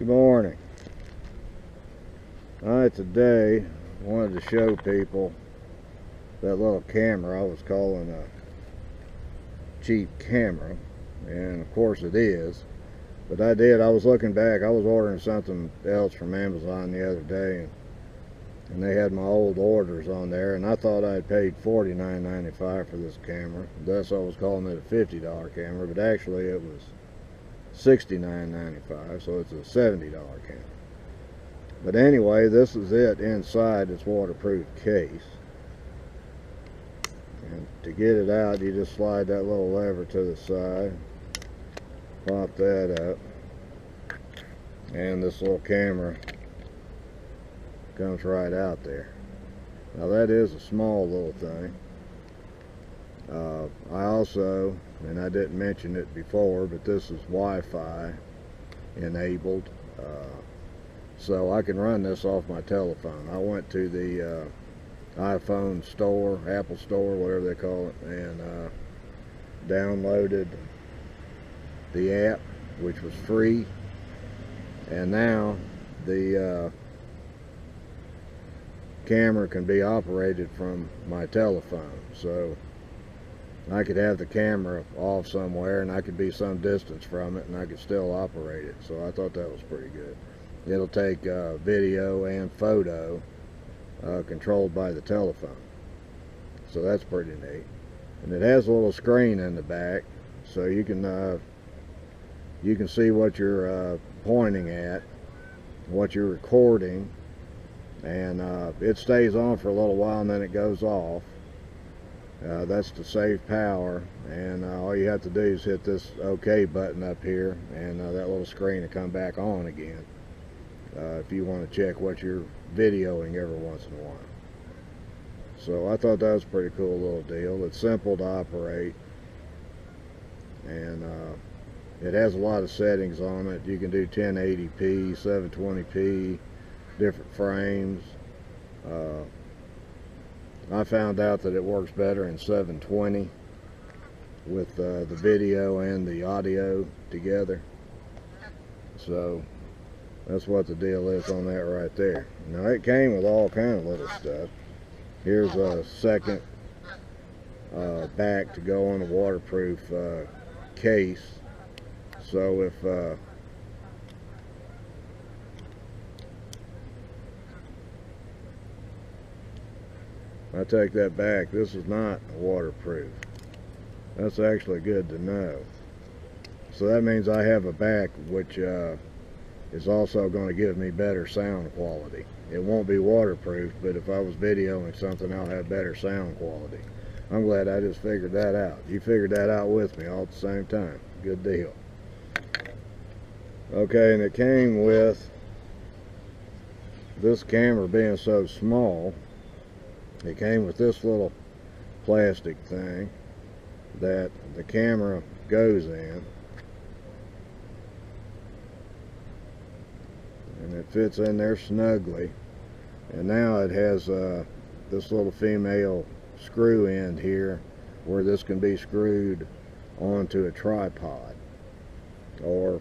Good morning. Alright, today I wanted to show people that little camera I was calling a cheap camera, and of course it is. But I was looking back, I was ordering something else from Amazon the other day, and they had my old orders on there, and I thought I had paid $49.95 for this camera. Thus I was calling it a $50 camera, but actually it was $69.95, so it's a $70 camera. But anyway, this is it inside its waterproof case. And to get it out, you just slide that little lever to the side, pop that up, and this little camera comes right out there. Now that is a small little thing. I also, and I didn't mention it before, but this is Wi-Fi enabled, so I can run this off my telephone. I went to the iPhone store, Apple store, whatever they call it, and downloaded the app, which was free, and now the camera can be operated from my telephone. So I could have the camera off somewhere and I could be some distance from it and I could still operate it. So I thought that was pretty good. It'll take video and photo controlled by the telephone. So that's pretty neat. And it has a little screen in the back, so you can see what you're pointing at, what you're recording, and it stays on for a little while and then it goes off. That's to save power, and all you have to do is hit this OK button up here, and that little screen will come back on again if you want to check what you're videoing every once in a while. So I thought that was a pretty cool little deal. It's simple to operate, and it has a lot of settings on it. You can do 1080p, 720p, different frames. I found out that it works better in 720 with the video and the audio together. So that's what the deal is on that right there. Now it came with all kind of little stuff. Here's a second back to go on a waterproof case. So if I take that back, this is not waterproof. That's actually good to know. So that means I have a back which is also going to give me better sound quality. It won't be waterproof, but if I was videoing something, I'll have better sound quality. I'm glad I just figured that out. You figured that out with me all at the same time. Good deal. Okay, and it came with this camera being so small. It came with this little plastic thing that the camera goes in, and it fits in there snugly. And now it has this little female screw end here where this can be screwed onto a tripod, or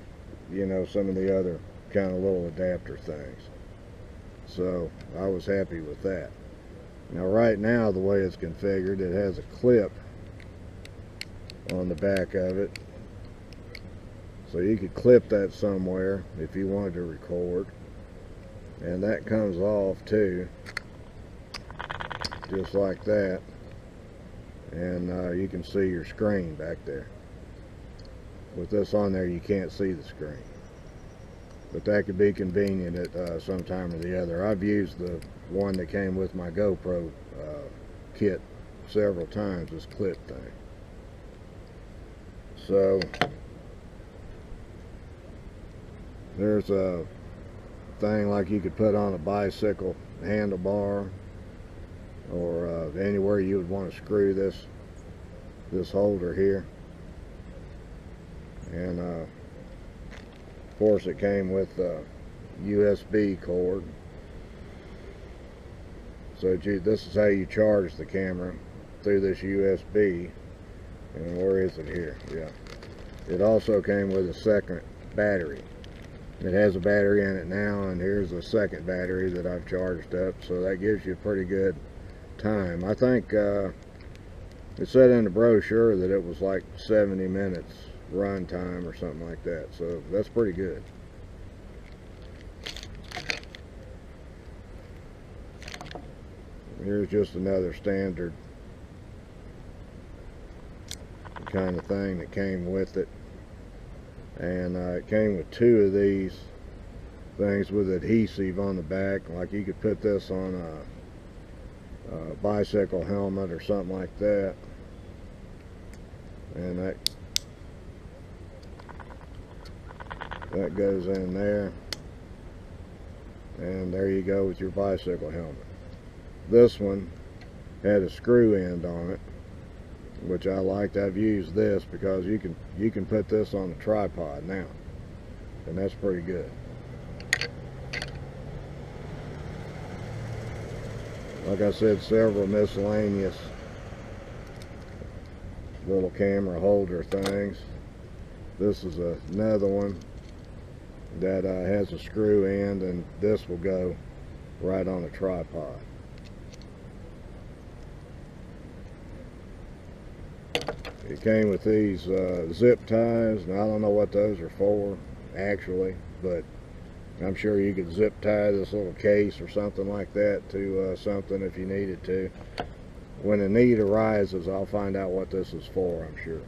you know, some of the other kind of little adapter things. So I was happy with that. Now right now, the way it's configured, it has a clip on the back of it, so you could clip that somewhere if you wanted to record, and that comes off too, just like that, and you can see your screen back there. With this on there, you can't see the screen, but that could be convenient at some time or the other. I've used the one that came with my GoPro kit several times, this clip thing. So there's a thing like you could put on a bicycle handlebar, or anywhere you would want to screw this holder here. And of course it came with a USB cord. So this is how you charge the camera, through this USB. And where is it here? Yeah. It also came with a second battery. It has a battery in it now, and here's a second battery that I've charged up, so that gives you a pretty good time. I think it said in the brochure that it was like 70 minutes run time or something like that, so that's pretty good. Here's just another standard kind of thing that came with it, and it came with two of these things with adhesive on the back. Like you could put this on a bicycle helmet or something like that, and that goes in there, and there you go with your bicycle helmet. This one had a screw end on it, which I liked. I've used this because you can put this on a tripod now, and that's pretty good. Like I said, several miscellaneous little camera holder things. This is another one that has a screw end, and this will go right on a tripod. It came with these zip ties, and I don't know what those are for actually, but I'm sure you could zip tie this little case or something like that to something if you needed to. When the need arises, I'll find out what this is for, I'm sure.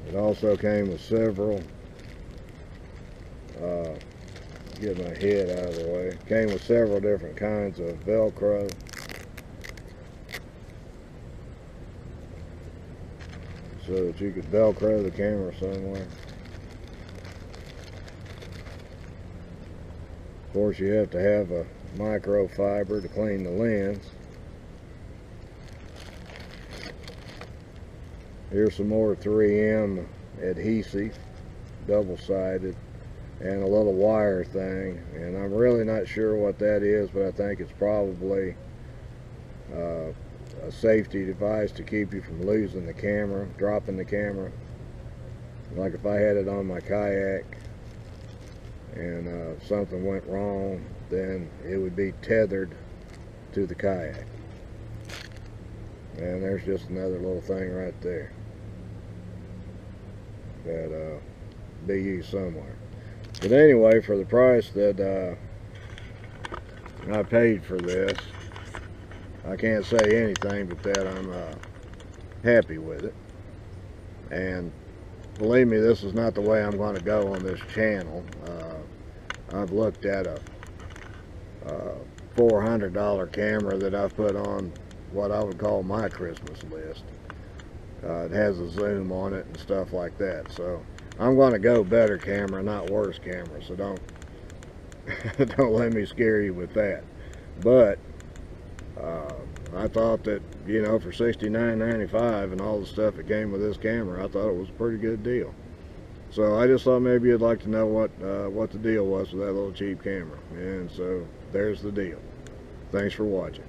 It also came with several, get my head out of the way, came with several different kinds of Velcro. So that you could Velcro the camera somewhere. Of course, you have to have a microfiber to clean the lens. Here's some more 3M adhesive, double-sided, and a little wire thing. And I'm really not sure what that is, but I think it's probably a safety device to keep you from losing the camera, dropping the camera. Like if I had it on my kayak and something went wrong, then it would be tethered to the kayak. And there's just another little thing right there that be used somewhere. But anyway, for the price that I paid for this, I can't say anything but that I'm happy with it. And believe me, this is not the way I'm going to go on this channel. I've looked at a $400 camera that I've put on what I would call my Christmas list. It has a zoom on it and stuff like that. So I'm going to go better camera, not worse camera. So don't don't let me scare you with that. But I thought that, you know, for $69.95 and all the stuff that came with this camera, I thought it was a pretty good deal. So I just thought maybe you'd like to know what the deal was with that little cheap camera. And so there's the deal. Thanks for watching.